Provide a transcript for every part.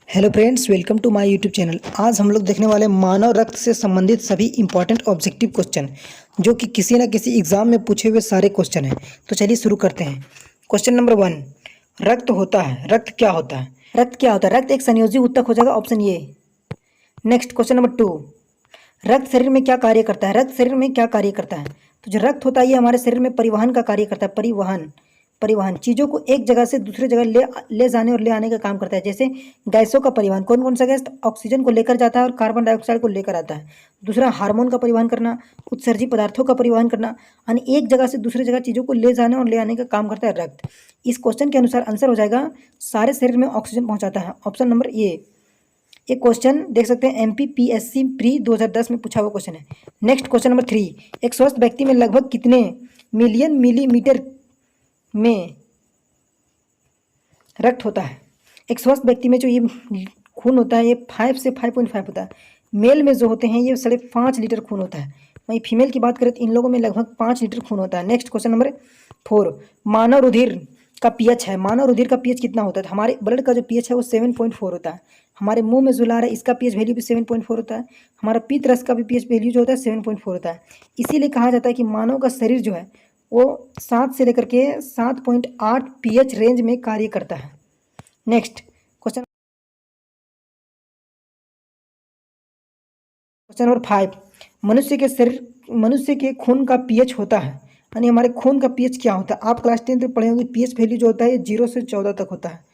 Hello friends, welcome to my YouTube channel. आज हम लोग देखने वाले मानव रक्त से संबंधित सभी इंपॉर्टेंट ऑब्जेक्टिव क्वेश्चन जो कि किसी न किसी एग्जाम में पूछे हुए सारे क्वेश्चन हैं। तो चलिए शुरू करते हैं। क्वेश्चन नंबर 1, रक्त होता है, रक्त क्या होता है? रक्त क्या होता है? रक्त एक संयोजी ऊतक हो जाएगा, option A. Next question number 2, रक्त शरीर में क्या कार्य करता है? रक्त शरीर में क्या कार्य करता है? तो जो रक्त होता है ये हमारे शरीर में परिवहन का कार्य करता है। परिवहन चीज़ों को एक जगह से दूसरी जगह ले जाने और ले आने का काम करता है। जैसे गैसों का परिवहन, कौन कौन सा गैस ऑक्सीजन को लेकर जाता है और कार्बन डाइऑक्साइड को लेकर आता है। दूसरा, हार्मोन का परिवहन करना, उत्सर्जी पदार्थों का परिवहन करना, यानी एक जगह से दूसरी जगह चीज़ों को ले जाने और ले आने का काम करता है रक्त। इस क्वेश्चन के अनुसार आंसर हो जाएगा सारे शरीर में ऑक्सीजन पहुँचाता है, ऑप्शन नंबर ए। एक क्वेश्चन देख सकते हैं, MPPSC प्री 2010 में पूछा हुआ क्वेश्चन है। नेक्स्ट क्वेश्चन नंबर 3, एक स्वस्थ व्यक्ति में लगभग कितने मिलियन मिलीमीटर में रक्त होता है? एक स्वस्थ व्यक्ति में जो ये खून होता है ये 5 से 5.5 होता है। मेल में जो होते हैं ये 5.5 लीटर खून होता है। वहीं फीमेल की बात करें तो इन लोगों में लगभग 5 लीटर खून होता है। नेक्स्ट क्वेश्चन नंबर 4, मानव रुधिर का पीएच है। मानव रुधिर का पीएच कितना होता है? हमारे ब्लड का जो पीएच है वो 7.4 होता है। हमारे मुंह में जो ला रहा है इसका पीएच वैल्यू भी 7.4 होता है। हमारा पीत रस का भी पीएच वैल्यू जो होता है 7.4 होता है। इसीलिए कहा जाता है कि मानव का शरीर जो है वो 7 से लेकर के 7.8 पीएच रेंज में कार्य करता है। नेक्स्ट क्वेश्चन नंबर 5, मनुष्य के खून का पीएच होता है, यानी हमारे खून का पीएच क्या होता है? आप क्लास 10 में पढ़े होंगे, पीएच वैल्यू जो होता है 0 से 14 तक होता है।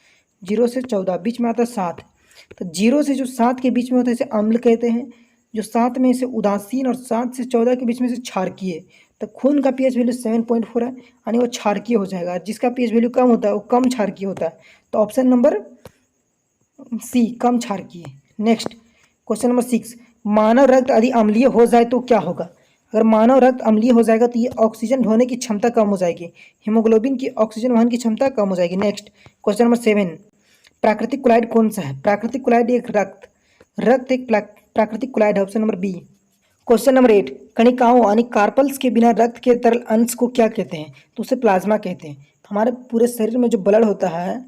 0 से 14 बीच में आता है 7। तो 0 से जो 7 के बीच में होता है इसे अम्ल कहते हैं। जो 7 में इसे उदासीन और 7 से 14 के बीच में इसे क्षारकीय। तो खून का पीएच वैल्यू 7.4 है, यानी वो क्षारकीय हो जाएगा। जिसका पीएच वैल्यू कम होता है वो कम क्षारकीय होता है। तो ऑप्शन नंबर सी, कम क्षारकीय। नेक्स्ट क्वेश्चन नंबर 6, मानव रक्त यदि अम्लीय हो जाए तो क्या होगा? अगर मानव रक्त अम्लीय हो जाएगा तो ये ऑक्सीजन ढोने की क्षमता कम हो जाएगी, हीमोग्लोबिन की ऑक्सीजन वहन की क्षमता कम हो जाएगी। नेक्स्ट क्वेश्चन नंबर 7, प्राकृतिक क्लोराइड कौन सा है? प्राकृतिक क्लोराइड एक रक्त एक प्राकृतिक क्लोराइड है, option number B. Question number 8, कणिकाओं यानी कार्पल्स के बिना रक्त के तरल अंश को क्या कहते हैं? तो उसे प्लाज्मा कहते हैं। हमारे पूरे शरीर में जो ब्लड होता है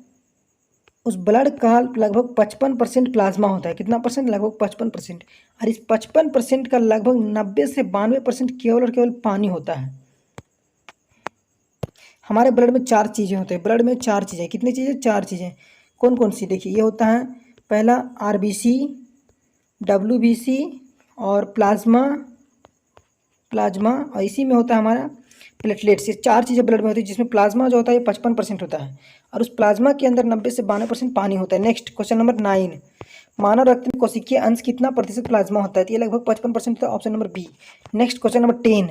उस ब्लड का लगभग 55% प्लाज्मा होता है। कितना परसेंट? लगभग 55%। और इस 55% का लगभग 90 से 92% केवल और केवल पानी होता है। हमारे ब्लड में 4 चीज़ें होती हैं। ब्लड में 4 चीज़ें, कितनी चीज़ें? 4 चीज़ें। कौन कौन सी? देखिए, ये होता है पहला RBC, WBC और प्लाज्मा और इसी में होता है हमारा प्लेटलेट्स। ये 4 चीज़ें ब्लड में होती है, जिसमें प्लाज्मा जो होता है ये 55% होता है और उस प्लाज्मा के अंदर 90 से 92% पानी होता है। नेक्स्ट क्वेश्चन नंबर 9, मानव रक्त में कोशिकीय अंश कितना प्रतिशत प्लाज्मा होता है? तो ये लगभग 55% होता है, option number B. Next question number 10,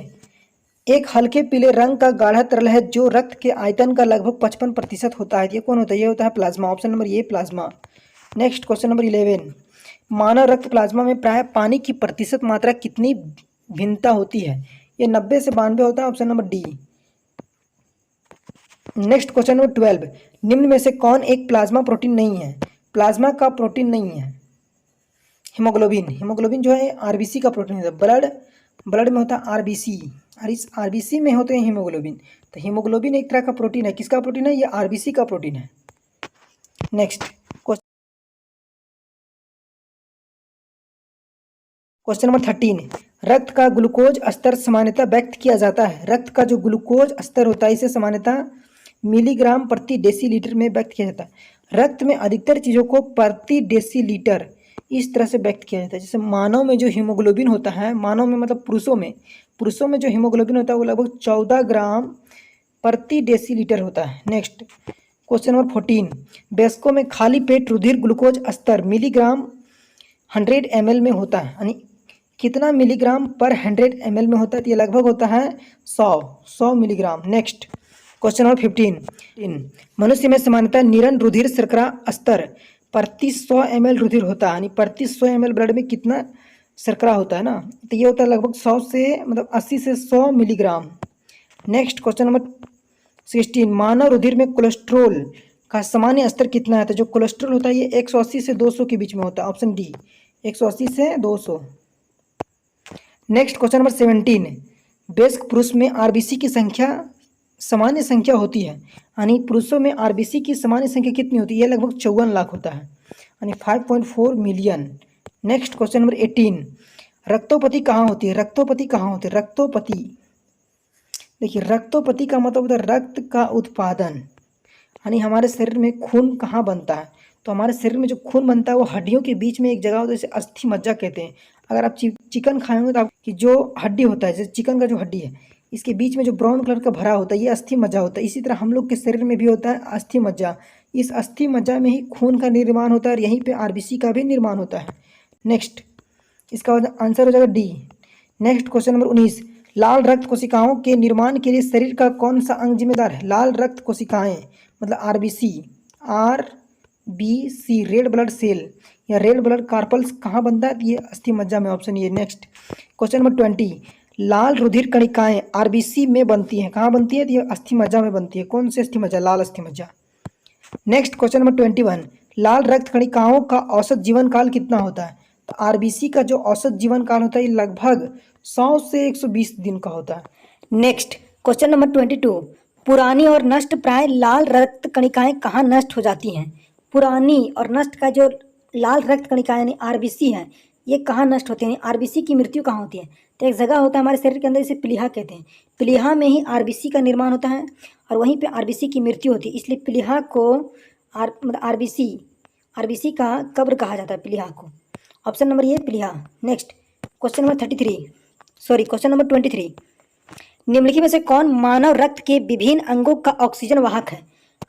एक हल्के पीले रंग का गाढ़ा तरल है जो रक्त के आयतन का लगभग 55% होता है। ये कौन होता है? ये होता है प्लाज्मा, ऑप्शन नंबर ये, प्लाज्मा। नेक्स्ट क्वेश्चन नंबर 11, मानव रक्त प्लाज्मा में प्राय पानी की प्रतिशत मात्रा कितनी भिन्नता होती है? ये 90 से 92 होता है, option number D. Next question number 12, निम्न में से कौन एक प्लाज्मा प्रोटीन नहीं है? प्लाज्मा का प्रोटीन नहीं है हीमोग्लोबिन। हीमोग्लोबिन जो है RBC का प्रोटीन होता है। ब्लड में होता है RBC और इस RBC में होते हैं हीमोग्लोबिन। तो हीमोग्लोबिन एक तरह का प्रोटीन है। किसका प्रोटीन है? ये RBC का प्रोटीन है। नेक्स्ट क्वेश्चन नंबर 13, रक्त का ग्लूकोज स्तर सामान्यतः व्यक्त किया जाता है। रक्त का जो ग्लूकोज स्तर होता है इसे सामान्यतः मिलीग्राम प्रति डेसीलीटर में व्यक्त किया जाता है। रक्त में अधिकतर चीज़ों को प्रति डेसीलीटर इस तरह से व्यक्त किया जाता है। जैसे मानव में जो हीमोग्लोबिन होता है, मानव में मतलब पुरुषों में जो हीमोग्लोबिन होता है वो लगभग 14 ग्राम प्रति डेसीलीटर होता है। नेक्स्ट क्वेश्चन नंबर 14, वयस्कों में खाली पेट रुधिर ग्लूकोज स्तर मिलीग्राम 100 ml में होता है, यानी कितना मिलीग्राम पर 100 ml में होता है? तो ये लगभग होता है 100 मिलीग्राम। नेक्स्ट क्वेश्चन नंबर 15, मनुष्य में सामान्यतः निरन रुधिर शर्करा स्तर प्रति 100 ml रुधिर होता है, यानी प्रति 100 ml ब्लड में कितना शर्करा होता है ना? तो ये होता है लगभग 100 से मतलब 80 से 100 मिलीग्राम। नेक्स्ट क्वेश्चन नंबर 16, मानव रुधिर में कोलेस्ट्रोल का सामान्य स्तर कितना है? तो जो कोलेस्ट्रॉल होता है ये 180 से 200 के बीच में होता है, ऑप्शन डी, 180 से 200। नेक्स्ट क्वेश्चन नंबर 17, वयस्क पुरुष में RBC की संख्या सामान्य संख्या होती है, यानी पुरुषों में RBC की सामान्य संख्या कितनी होती है? ये लगभग 54 लाख होता है। यानी 5.4 मिलियन। नेक्स्ट क्वेश्चन नंबर 18, रक्तोपति कहाँ होती है? रक्तोपति कहाँ होती है? रक्तोपति, देखिए रक्तोपति का मतलब होता है रक्त का उत्पादन, यानी हमारे शरीर में खून कहाँ बनता है? तो हमारे शरीर में जो खून बनता है वो हड्डियों के बीच में एक जगह होता है, जैसे अस्थि मज्जा कहते हैं। अगर आप चिकन खाए होंगे तो आपकी जो हड्डी होता है, जैसे चिकन का जो हड्डी है, इसके बीच में जो ब्राउन कलर का भरा होता है ये अस्थि मज्जा होता है। इसी तरह हम लोग के शरीर में भी होता है अस्थि मज्जा। इस अस्थि मज्जा में ही खून का निर्माण होता है और यहीं पे आरबीसी का भी निर्माण होता है। नेक्स्ट, इसका आंसर हो जाएगा डी। नेक्स्ट क्वेश्चन नंबर 19, लाल रक्त कोशिकाओं के निर्माण के लिए शरीर का कौन सा अंग जिम्मेदार है? लाल रक्त कोशिकाएं मतलब RBC, RBC red blood cell या रेड ब्लड कार्पल्स कहाँ बनता है? ये अस्थि मज्जा में, ऑप्शन ये। नेक्स्ट क्वेश्चन नंबर 20, लाल रुधिर कणिकाएं आरबीसी में बनती हैं, कहाँ बनती है? तो ये अस्थि मज्जा में बनती है। कौन सी अस्थि मज्जा? लाल अस्थि मज्जा। नेक्स्ट क्वेश्चन नंबर 21, लाल रक्त कणिकाओं का औसत जीवन काल कितना होता है? तो आरबीसी का जो औसत जीवन काल होता है ये लगभग 100 से 120 दिन का होता है। नेक्स्ट क्वेश्चन नंबर 22, पुरानी और नष्ट प्राय लाल रक्त कणिकाएं कहाँ नष्ट हो जाती हैं? पुरानी और नष्ट का जो लाल रक्त कणिकाएं यानी आरबीसी है, ये कहाँ नष्ट होती हैं? आरबीसी की मृत्यु कहाँ होती है? तो एक जगह होता है हमारे शरीर के अंदर, इसे प्लीहा कहते हैं। प्लीहा में ही आरबीसी का निर्माण होता है और वहीं पे आरबीसी की मृत्यु होती है, इसलिए प्लीहा को मतलब आरबीसी का कब्र कहा जाता है, प्लीहा को। ऑप्शन नंबर ये प्लीहा। नेक्स्ट क्वेश्चन नंबर 23, निम्नलिखित में से कौन मानव रक्त के विभिन्न अंगों का ऑक्सीजन वाहक है?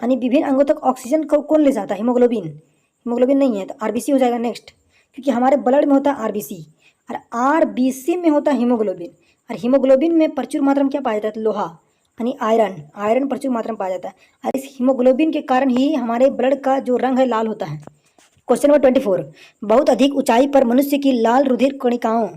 यानी विभिन्न अंगों तक ऑक्सीजन को कौन ले जाता है? हीमोग्लोबिन नहीं है, तो आरबीसी हो जाएगा। नेक्स्ट, क्योंकि हमारे ब्लड में होता है आरबीसी और आरबीसी में होता है हीमोग्लोबिन, और हीमोग्लोबिन में प्रचुर मात्रा में क्या पाया जाता है? लोहा, यानी आयरन प्रचुर मात्रा में पाया जाता है, और इस हीमोग्लोबिन के कारण ही हमारे ब्लड का जो रंग है लाल होता है। क्वेश्चन नंबर 24, बहुत अधिक ऊंचाई पर मनुष्य की लाल रुधिर कणिकाओं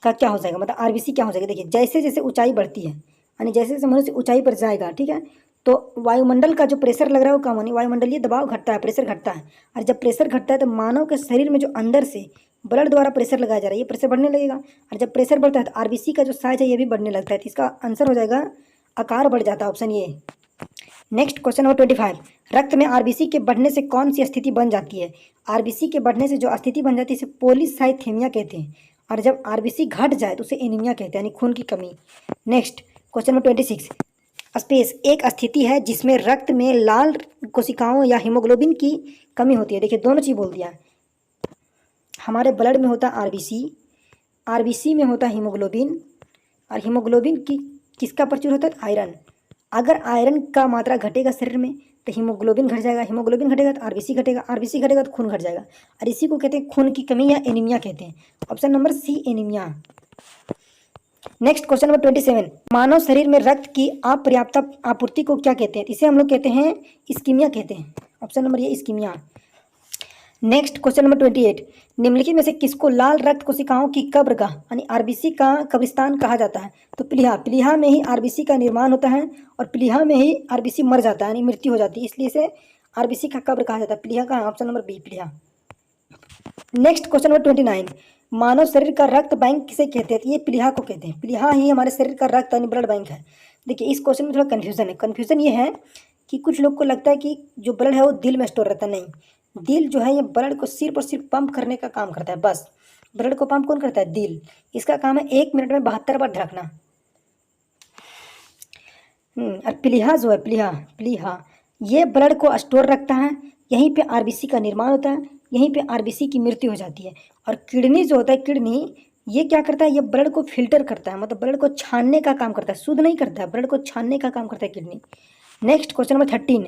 का क्या हो जाएगा? मतलब आरबीसी क्या हो जाएगा? देखिए जैसे जैसे ऊंचाई बढ़ती है, यानी जैसे जैसे मनुष्य ऊंचाई पर जाएगा, ठीक है, तो वायुमंडल का जो प्रेशर लग रहा है वो कम होने, वायुमंडलीय दबाव घटता है, प्रेशर घटता है, और जब प्रेशर घटता है तो मानव के शरीर में जो अंदर से ब्लड द्वारा प्रेशर लगाया जा रहा है ये प्रेशर बढ़ने लगेगा, और जब प्रेशर बढ़ता है तो आरबीसी का जो साइज है ये भी बढ़ने लगता है। तो इसका आंसर हो जाएगा आकार बढ़ जाता है, ऑप्शन ये। नेक्स्ट क्वेश्चन नंबर 25, रक्त में आरबीसी के बढ़ने से कौन सी स्थिति बन जाती है? आरबीसी के बढ़ने से जो स्थिति बन जाती है इसे पॉलीसाइथेमिया कहते हैं, और जब आरबीसी घट जाए तो उसे एनीमिया कहते हैं, यानी खून की कमी। नेक्स्ट क्वेश्चन नंबर 26, स्पेस एक स्थिति है जिसमें रक्त में लाल कोशिकाओं या हीमोग्लोबिन की कमी होती है। देखिए दोनों चीज़ बोल दिया, हमारे ब्लड में होता है आरबीसी में होता है हीमोग्लोबिन, और हीमोग्लोबिन की किसका प्रचुर होता है? आयरन। अगर आयरन का मात्रा घटेगा शरीर में तो हीमोग्लोबिन घट जाएगा, हीमोग्लोबिन घटेगा तो आरबीसी घटेगा, आरबीसी घटेगा तो खून घट जाएगा, और इसी को कहते हैं खून की कमी या एनीमिया कहते हैं। Option number C anaemia. Next question number 27, मानव शरीर में रक्त की अपर्याप्त आपूर्ति को क्या कहते हैं? इसे हम लोग कहते हैं इस्कीमिया कहते हैं। ऑप्शन नंबर ये इस्कीमिया। नेक्स्ट क्वेश्चन नंबर 28, निम्नलिखित में से किसको लाल रक्त कोशिकाओं की कब्रगाह यानी आरबीसी का कब्रिस्तान कहा जाता है? तो प्लीहा में ही आरबीसी का निर्माण होता है और प्लीहा में ही आरबीसी मर जाता है, यानी मृत्यु हो जाती है, इसलिए इसे आरबीसी का कब्र कहा जाता है। प्लीहा का ऑप्शन नंबर बी, प्लीहा। नेक्स्ट क्वेश्चन नंबर 29, मानव शरीर का रक्त बैंक किसे कहते हैं? ये प्लीहा को कहते हैं, प्लीहा ही हमारे शरीर का रक्त यानी ब्लड बैंक है। देखिए इस क्वेश्चन में थोड़ा कन्फ्यूजन ये है कि कुछ लोग को लगता है कि जो ब्लड है वो दिल में स्टोर रहता है, नहीं, दिल जो है ये ब्लड को सिर्फ और सिर्फ पंप करने का काम करता है, बस। ब्लड को पंप कौन करता है? दिल। इसका काम है 1 मिनट में 72 बार धड़कना। और प्लीहा जो है प्लीहा ये ब्लड को स्टोर रखता है, यहीं पे आरबीसी का निर्माण होता है, यहीं पे आरबीसी की मृत्यु हो जाती है। और किडनी जो होता है, किडनी ये क्या करता है? ये ब्लड को फिल्टर करता है, मतलब ब्लड को छानने का काम करता है, शुद्ध नहीं करता है, ब्लड को छानने का काम करता है kidney. Next question number 13,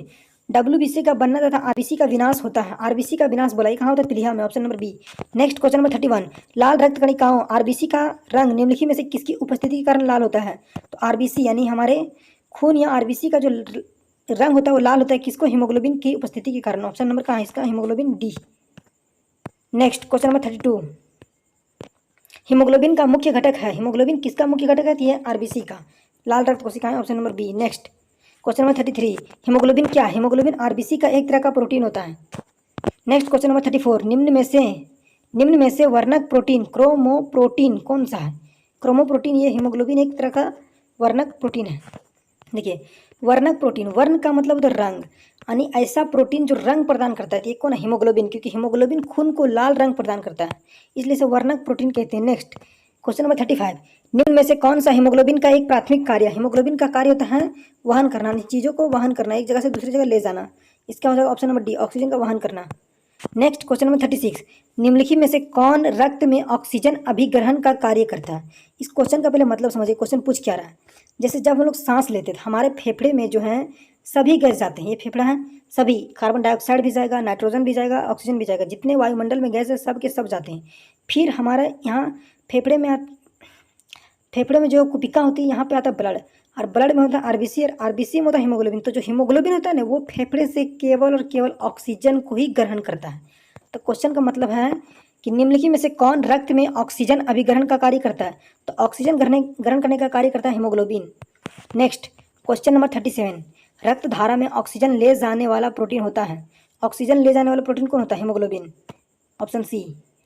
WBC का बनना तथा आरबीसी का विनाश होता है। आरबीसी का विनाश बोला, ये कहाँ होता है? प्लीहा में, option number B. Next question number 31, लाल रक्त कणिकाओं आरबीसी का रंग निम्नलिखित में से किसकी उपस्थिति के कारण लाल होता है? तो आरबीसी यानी हमारे खून या आरबीसी का जो रंग होता है वो लाल होता है, किसको? हीमोग्लोबिन की उपस्थिति के कारण। ऑप्शन नंबर कहाँ है इसका? Haemoglobin D. Next question number 32, haemoglobin का मुख्य घटक है, हीमोग्लोबिन किसका मुख्य घटक है? ये आरबीसी का, लाल रक्त कोशिकाएं, option number B. Next question number 33, haemoglobin क्या है? हीमोग्लोबिन आरबीसी का एक तरह का प्रोटीन होता है। नेक्स्ट क्वेश्चन नंबर 34, निम्न में से वर्णक प्रोटीन क्रोमोप्रोटीन कौन सा है? क्रोमोप्रोटीन ये हीमोग्लोबिन एक तरह का वर्णक प्रोटीन है। देखिए वर्णक प्रोटीन, वर्ण का मतलब होता है रंग, यानी ऐसा प्रोटीन जो रंग प्रदान करता है। तो ये कौन है? हीमोग्लोबिन, क्योंकि हीमोग्लोबिन खून को लाल रंग प्रदान करता है, इसलिए इसे वर्णक प्रोटीन कहते हैं। नेक्स्ट क्वेश्चन नंबर 35, निम्न में से कौन सा हीमोग्लोबिन का एक प्राथमिक कार्य है? हीमोग्लोबिन का कार्य होता है वहन करना, चीज़ों को वहन करना, एक जगह से दूसरी जगह ले जाना। इसका हो जाएगा ऑप्शन नंबर डी, ऑक्सीजन का वहन करना। नेक्स्ट क्वेश्चन नंबर 36, निम्नलिखित में से कौन रक्त में ऑक्सीजन अभिग्रहण का कार्य करता है? इस क्वेश्चन का पहले मतलब समझिए, क्वेश्चन पूछ क्या रहा है। जैसे जब हम लोग सांस लेते थे, हमारे फेफड़े में जो है सभी गैस जाते हैं, ये फेफड़ा है, सभी कार्बन डाइऑक्साइड भी जाएगा, नाइट्रोजन भी जाएगा, ऑक्सीजन भी जाएगा, जितने वायुमंडल में गैस है सब के सब जाते हैं। फिर हमारे यहाँ फेफड़े में फेफड़े में जो कुपिका होती है, यहाँ पे आता है ब्लड, और ब्लड में होता है आरबीसी, और आरबीसी में होता है हीमोग्लोबिन। तो जो हीमोग्लोबिन होता है ना, वो फेफड़े से केवल और केवल ऑक्सीजन को ही ग्रहण करता है। तो क्वेश्चन का मतलब है कि निम्नलिखित में से कौन रक्त में ऑक्सीजन अभिग्रहण का कार्य करता है? तो ऑक्सीजन ग्रहण करने का कार्य करता है हीमोग्लोबिन। नेक्स्ट क्वेश्चन नंबर 37, रक्त धारा में ऑक्सीजन ले जाने वाला प्रोटीन होता है। ऑक्सीजन ले जाने वाला प्रोटीन कौन होता है? Haemoglobin, option C.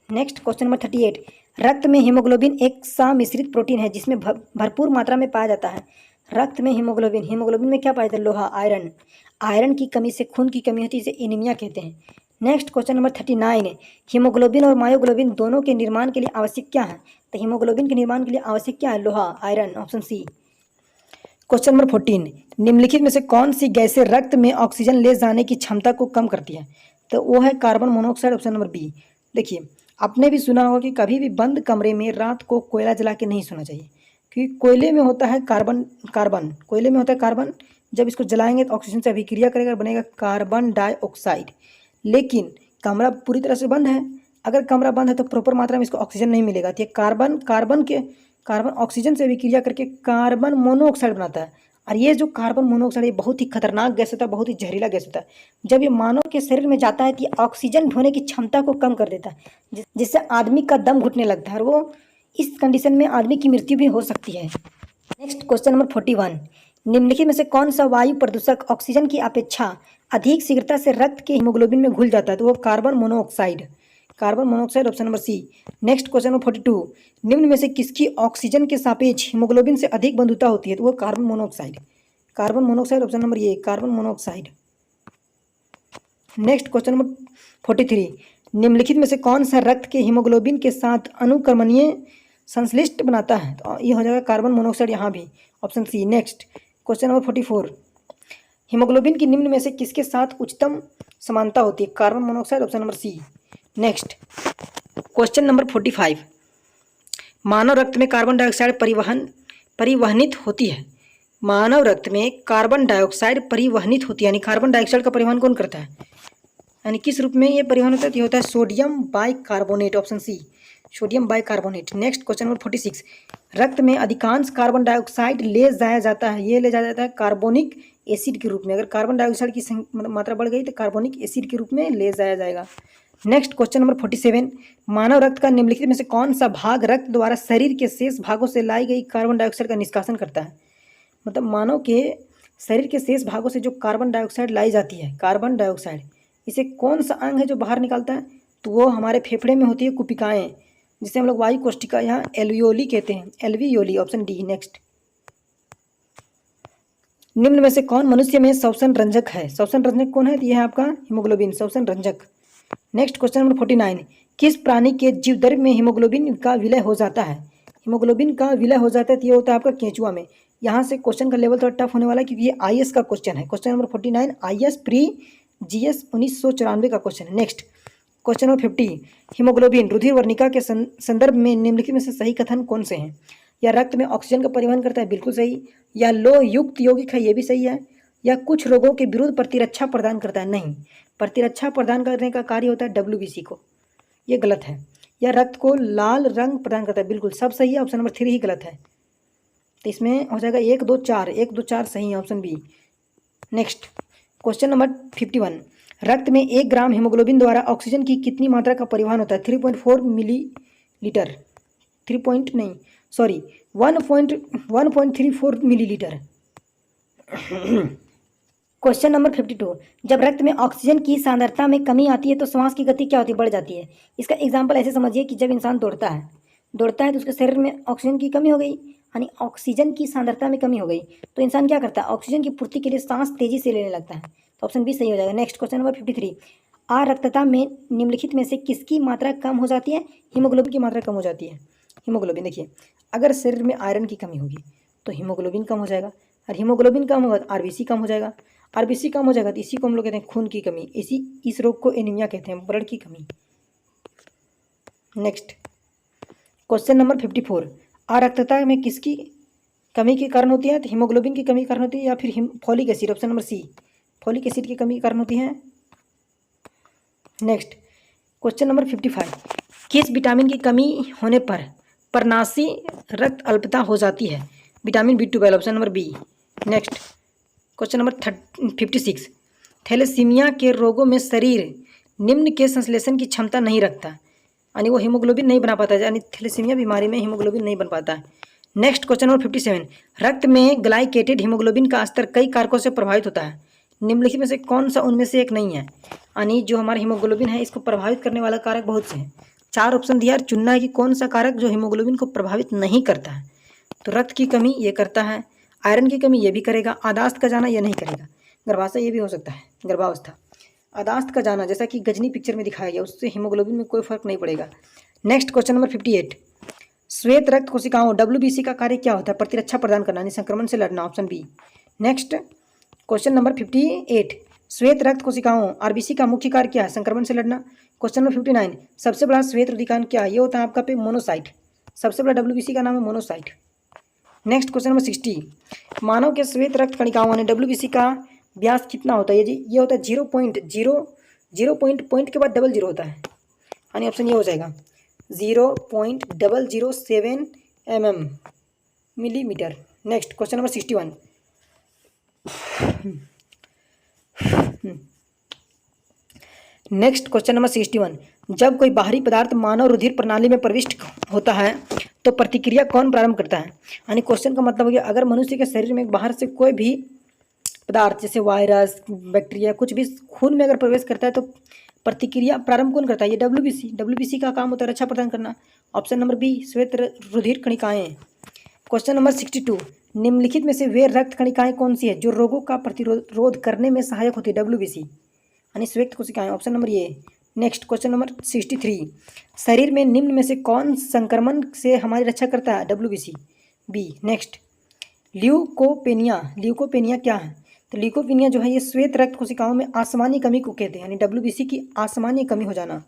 Next question number 38, रक्त में हीमोग्लोबिन एक सम्मिश्रित प्रोटीन है जिसमें भरपूर मात्रा में पाया जाता है। रक्त में हीमोग्लोबिन, हीमोग्लोबिन में क्या पाया जाता है? लोहा, आयरन। आयरन की कमी से खून की कमी होती है, इसे एनीमिया कहते हैं। नेक्स्ट क्वेश्चन नंबर 39, हीमोग्लोबिन और मायोग्लोबिन दोनों के निर्माण के लिए आवश्यक क्या है? तो हीमोग्लोबिन के निर्माण के लिए आवश्यक क्या है? लोहा, iron, option C. Question number 14, निम्नलिखित में से कौन सी गैसें रक्त में ऑक्सीजन ले जाने की क्षमता को कम करती है? तो वो है carbon monoxide, option number B. देखिए, आपने भी सुना होगा कि कभी भी बंद कमरे में रात को कोयला जला के नहीं सोना चाहिए, क्योंकि कोयले में होता है कोयले में होता है कार्बन। जब इसको जलाएंगे तो ऑक्सीजन से अभिक्रिया करेगा, बनेगा कार्बन डाइऑक्साइड। लेकिन कमरा पूरी तरह से बंद है, अगर कमरा बंद है तो प्रॉपर मात्रा में इसको ऑक्सीजन नहीं मिलेगा, तो ये कार्बन ऑक्सीजन से अभिक्रिया करके कार्बन मोनोऑक्साइड बनाता है। और ये जो कार्बन मोनोऑक्साइड ये बहुत ही खतरनाक गैस होता है, बहुत ही जहरीला गैस होता है। जब ये मानव के शरीर में जाता है तो ये ऑक्सीजन ढोने की क्षमता को कम कर देता है, जिससे आदमी का दम घुटने लगता है, और वो इस कंडीशन में आदमी की मृत्यु भी हो सकती है। नेक्स्ट क्वेश्चन नंबर 41, निम्नलिखित में से कौन सा वायु प्रदूषक ऑक्सीजन की अपेक्षा अधिक शीघ्रता से रक्त के हीमोग्लोबिन में घुल जाता है? तो वो carbon monoxide, option number C. Next question number 42, निम्न में से किसकी ऑक्सीजन के सापेक्ष हीमोग्लोबिन से अधिक बंधुता होती है? तो वो carbon monoxide, option number A, carbon monoxide. Next question number 43, निम्नलिखित में से कौन सा रक्त के हीमोग्लोबिन के साथ अनुक्रमणीय संश्लिष्ट बनाता है? तो ये हो जाएगा कार्बन मोनोऑक्साइड, यहाँ भी option C. Next question number 44, haemoglobin की निम्न में से किसके साथ उच्चतम समानता होती है? Carbon monoxide, option number C. Next question number 45, मानव रक्त में कार्बन डाइऑक्साइड परिवहनित होती है। मानव रक्त में कार्बन डाइऑक्साइड परिवहनित होती है, यानी कार्बन डाइऑक्साइड का परिवहन कौन करता है? यानी किस रूप में ये परिवहन होता है? ये होता है sodium bicarbonate, option C, sodium bicarbonate. Next question number 46, रक्त में अधिकांश कार्बन डाइऑक्साइड ले जाया जाता है, ये ले जाया जाता है कार्बोनिक एसिड के रूप में। अगर कार्बन डाइऑक्साइड की मात्रा बढ़ गई तो कार्बोनिक एसिड के रूप में ले जाया जाएगा। नेक्स्ट क्वेश्चन नंबर 47, मानव रक्त का निम्नलिखित में से कौन सा भाग रक्त द्वारा शरीर के शेष भागों से लाई गई कार्बन डाइऑक्साइड का निष्कासन करता है? मतलब मानव के शरीर के शेष भागों से जो कार्बन डाइऑक्साइड लाई जाती है, कार्बन डाइऑक्साइड, इसे कौन सा अंग है जो बाहर निकालता है? तो वो हमारे फेफड़े में होती है कुपिकाएँ, जिसे हम लोग वायु कोष्ठिका यहाँ एल्वियोली कहते हैं, एल्वियोली, ऑप्शन डी। नेक्स्ट, निम्न में से कौन मनुष्य में श्वसन रंजक है? श्वसन रंजक कौन है? तो यह है आपका हीमोग्लोबिन, श्वसन रंजक। नेक्स्ट क्वेश्चन नंबर 49, किस प्राणी के जीवद्रव्य में हीमोग्लोबिन का विलय हो जाता है? हीमोग्लोबिन का विलय हो जाता है तो ये होता है आपका केंचुआ में। यहाँ से क्वेश्चन का लेवल थोड़ा टफ होने वाला है, क्योंकि ये आईएएस का क्वेश्चन है। Question number 49 IAS pre GS 1994 का क्वेश्चन है। नेक्स्ट क्वेश्चन नंबर 50, हीमोग्लोबिन रुधिर वर्णिका के संदर्भ में निम्नलिखित में से सही कथन कौन से हैं? या रक्त में ऑक्सीजन का परिवहन करता है, बिल्कुल सही। या लोह युक्त यौगिक है, ये भी सही है। या कुछ रोगों के विरुद्ध प्रतिरक्षा प्रदान करता है, नहीं, प्रतिरक्षा प्रदान करने का कार्य होता है डब्ल्यूबीसी को, ये गलत है। या रक्त को लाल रंग प्रदान करता है, बिल्कुल सब सही है, ऑप्शन नंबर 3 ही गलत है। तो इसमें हो जाएगा 1 2 4 सही है, option B. Next question number 51, रक्त में 1 ग्राम हीमोग्लोबिन द्वारा ऑक्सीजन की कितनी मात्रा का परिवहन होता है? 3.4 मिलीलीटर, 1.34 मिलीलीटर। क्वेश्चन नंबर 52, जब रक्त में ऑक्सीजन की सांद्रता में कमी आती है तो श्वास की गति क्या होती है? बढ़ जाती है। इसका एग्जाम्पल ऐसे समझिए कि जब इंसान दौड़ता है तो उसके शरीर में ऑक्सीजन की कमी हो गई, यानी ऑक्सीजन की सांद्रता में कमी हो गई तो इंसान क्या करता है, ऑक्सीजन की पूर्ति के लिए सांस तेजी से लेने लगता है। तो ऑप्शन बी सही हो जाएगा। नेक्स्ट क्वेश्चन नंबर 53, आरक्तता में निम्नलिखित में से किसकी मात्रा कम हो जाती है? हीमोग्लोबिन की मात्रा कम हो जाती है। हीमोग्लोबिन, देखिए अगर शरीर में आयरन की कमी होगी तो हीमोग्लोबिन कम हो जाएगा, और हीमोग्लोबिन कम होगा तो आरबीसी कम हो जाएगा, आरबीसी कम हो जाएगा तो इसी को हम लोग कहते हैं खून की कमी, इस रोग को एनीमिया कहते हैं, ब्लड की कमी। नेक्स्ट क्वेश्चन नंबर 54, आरक्तता में किसकी कमी के कारण होती है? तो हीमोग्लोबिन की कमी के कारण होती है या फिर folic acid, option number C, folic acid की कमी के कारण होती है। नेक्स्ट क्वेश्चन नंबर 55, किस विटामिन की कमी होने पर पर्णाशी रक्त अल्पता हो जाती है? Vitamin B12, option number B. Next question number 56, thalassaemia के रोगों में शरीर निम्न के संश्लेषण की क्षमता नहीं रखता, यानी वो हीमोग्लोबिन नहीं बना पाता है, यानी थैलेसीमिया बीमारी में हीमोग्लोबिन नहीं बन पाता है। नेक्स्ट क्वेश्चन नंबर 57, रक्त में ग्लाइकेटेड हीमोग्लोबिन का स्तर कई कारकों से प्रभावित होता है, निम्नलिखित में से कौन सा उनमें से एक नहीं है? यानी जो हमारा हीमोग्लोबिन है इसको प्रभावित करने वाला कारक बहुत से हैं, 4 ऑप्शन दिया और चुनना है कि कौन सा कारक जो हीमोग्लोबिन को प्रभावित नहीं करता है। तो रक्त की कमी ये करता है, आयरन की कमी ये भी करेगा, आदास्त का जाना ये नहीं करेगा, गर्भाशय ये भी हो सकता है, गर्भावस्था। आदास्त का जाना जैसा कि गजनी पिक्चर में दिखाया गया उससे हीमोग्लोबिन में कोई फर्क नहीं पड़ेगा। नेक्स्ट क्वेश्चन नंबर 58, श्वेत रक्त कोशिकाओं WBC का कार्य क्या होता है? प्रतिरक्षा प्रदान करना, यानी संक्रमण से लड़ना, option B. Next question number 58, श्वेत रक्त कोशिकाओं RBC का मुख्य कार्य क्या है? संक्रमण से लड़ना। क्वेश्चन नंबर 59, सबसे बड़ा श्वेत रुधिकांड क्या है? ये होता है आपका पे मोनोसाइट, सबसे बड़ा WBC का नाम है मोनोसाइट। नेक्स्ट क्वेश्चन नंबर 60, मानव के श्वेत रक्त कणिकाओं यानी WBC का व्यास कितना होता है? ये होता है 0.0 पॉइंट के बाद 00 होता है, यानी ऑप्शन ये हो जाएगा 0.007 mm millimetre. Next question number 61, next question number 61, जब कोई बाहरी पदार्थ मानव रुधिर प्रणाली में प्रविष्ट होता है तो प्रतिक्रिया कौन प्रारंभ करता है? यानी क्वेश्चन का मतलब है कि अगर मनुष्य के शरीर में बाहर से कोई भी पदार्थ जैसे वायरस, बैक्टीरिया, कुछ भी खून में अगर प्रवेश करता है तो प्रतिक्रिया प्रारंभ कौन करता है? ये WBC का काम होता है रक्षा प्रदान करना, ऑप्शन नंबर बी, श्वेत रुधिर कणिकाएं। क्वेश्चन नंबर 62, निम्नलिखित में से वे रक्त कणिकाएं कौन सी है जो रोगों का प्रतिरोध करने में सहायक होती है? WBC यानी श्वेत कोशिकाएं, ऑप्शन नंबर ये। नेक्स्ट क्वेश्चन नंबर 63, शरीर में निम्न में से कौन संक्रमण से हमारी रक्षा करता है? WBC, B. नेक्स्ट ल्यूकोपेनिया क्या है? तो ल्यूकोपेनिया जो है ये श्वेत रक्त कोशिकाओं में असामान्य कमी को कहते हैं, यानी WBC की असामान्य कमी हो जाना।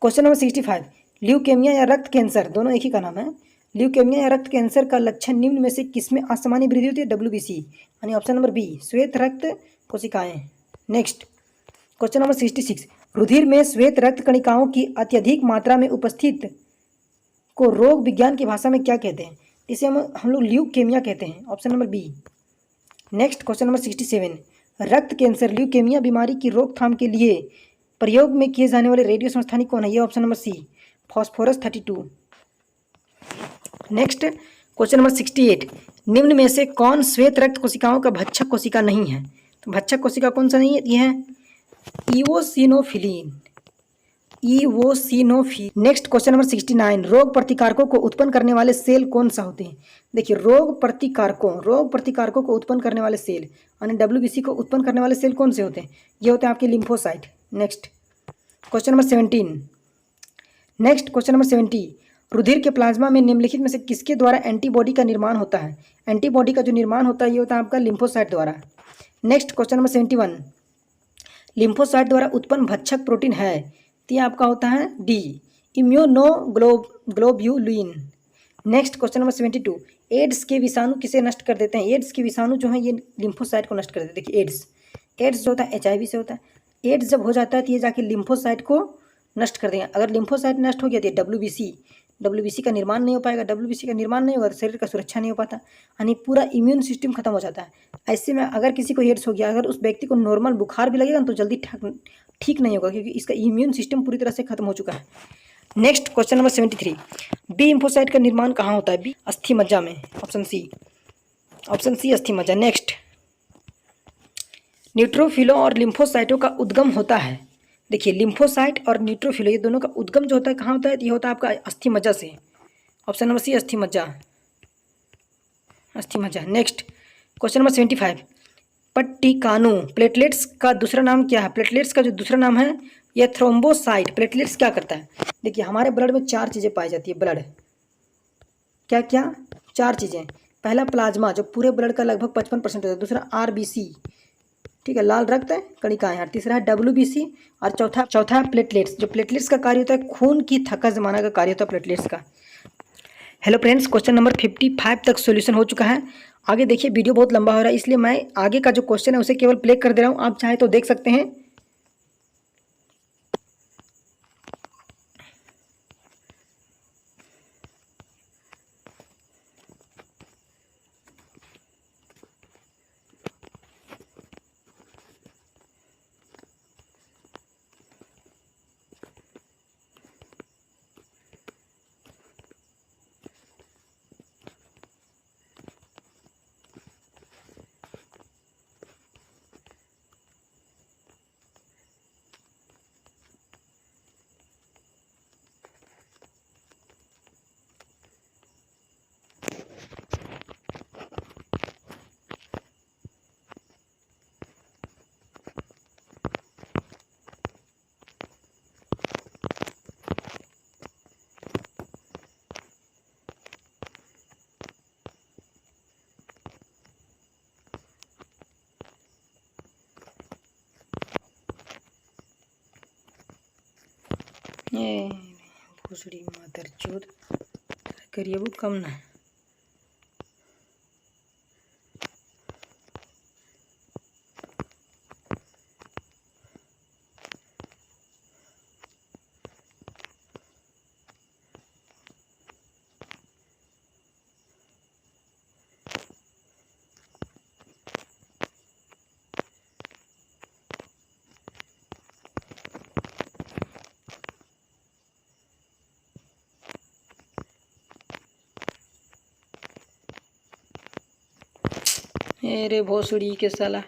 क्वेश्चन नंबर 65, ल्यूकेमिया या रक्त कैंसर, दोनों एक ही का नाम है, ल्यूकेमिया या रक्त कैंसर का लक्षण निम्न में से किसमें असामान्य वृद्धि होती है? WBC, यानी ऑप्शन नंबर बी, श्वेत रक्त कोशिकाएं। नेक्स्ट क्वेश्चन नंबर 66, रुधिर में श्वेत रक्त कणिकाओं की अत्यधिक मात्रा में उपस्थित को रोग विज्ञान की भाषा में क्या कहते हैं? इसे हम लोग ल्यूकेमिया कहते हैं, option number B. Next question number 67, रक्त कैंसर ल्यूकेमिया बीमारी की रोकथाम के लिए प्रयोग में किए जाने वाले रेडियो समस्थानिक कौन है? ये option number C, phosphorus 32। Next question number 68, निम्न में से कौन श्वेत रक्त कोशिकाओं का भक्षक कोशिका नहीं है? तो भक्षक कोशिका कौन सा नहीं है? ये है ईओसिनोफिलिन। नेक्स्ट क्वेश्चन नंबर 69, रोग प्रतिकारकों को उत्पन्न करने वाले सेल कौन सा होते हैं? देखिए रोग प्रतिकारकों को उत्पन्न करने वाले सेल यानी WBC को उत्पन्न करने वाले सेल कौन से होते हैं? ये होते हैं आपके लिम्फोसाइट। नेक्स्ट क्वेश्चन नंबर 70, रुधिर के प्लाज्मा में निम्नलिखित में से किसके द्वारा एंटीबॉडी का निर्माण होता है? एंटीबॉडी का जो निर्माण होता है ये होता है आपका लिम्फोसाइट द्वारा। नेक्स्ट क्वेश्चन नंबर 71, लिम्फोसाइट द्वारा उत्पन्न भक्षक प्रोटीन है, तो ये आपका होता है D, immunoglobulin. Next question number 72, AIDS के विषाणु किसे नष्ट कर देते हैं? एड्स के विषाणु जो है ये लिम्फोसाइट को नष्ट कर देते हैं। देखिए एड्स जो होता है HIV से होता है, एड्स जब हो जाता है तो ये जाके लिम्फोसाइट को नष्ट कर देंगे। अगर लिम्फोसाइट नष्ट हो गया तो WBC का निर्माण नहीं हो पाएगा, WBC का निर्माण नहीं होगा तो शरीर का सुरक्षा नहीं हो पाता, यानी पूरा इम्यून सिस्टम खत्म हो जाता है। ऐसे में अगर किसी को एड्स हो गया, अगर उस व्यक्ति को नॉर्मल बुखार भी लगेगा तो जल्दी ठीक नहीं होगा क्योंकि इसका इम्यून सिस्टम पूरी तरह से खत्म हो चुका है। Next question number 73, B lymphocyte का निर्माण कहाँ होता है? बी अस्थि मज्जा में, ऑप्शन सी अस्थि मज्जा। नेक्स्ट न्यूट्रोफिलों और लिम्फोसाइटों का उद्गम होता है। देखिए लिम्फोसाइट और न्यूट्रोफिलो ये दोनों का उद्गम जो होता है कहाँ होता है? ये होता है आपका अस्थि मज्जा से, ऑप्शन नंबर सी अस्थि मज्जा। अस्थि मज्जा। नेक्स्ट क्वेश्चन नंबर 75, पट्टिकानु प्लेटलेट्स का दूसरा नाम क्या है? प्लेटलेट्स का जो दूसरा नाम है यह थ्रोम्बोसाइट। प्लेटलेट्स क्या करता है? देखिए हमारे ब्लड में 4 चीज़ें पाई जाती है। ब्लड क्या क्या? 4 चीज़ें। पहला प्लाज्मा जो पूरे ब्लड का लगभग 55% होता है। दूसरा RBC, ठीक है, लाल रक्त कणिकाएं हैं। तीसरा है WBC और चौथा है प्लेटलेट्स। जो प्लेटलेट्स का कार्य होता है खून की थक्का जमाना का कार्य होता है प्लेटलेट्स का। हेलो फ्रेंड्स, क्वेश्चन नंबर 55 तक सॉल्यूशन हो चुका है। आगे देखिए वीडियो बहुत लंबा हो रहा है इसलिए मैं आगे का जो क्वेश्चन है उसे केवल प्ले कर दे रहा हूँ, आप चाहे तो देख सकते हैं। ये भोसड़ी मादर चोद करिए वो कम ना। अरे भोसड़ी के साला।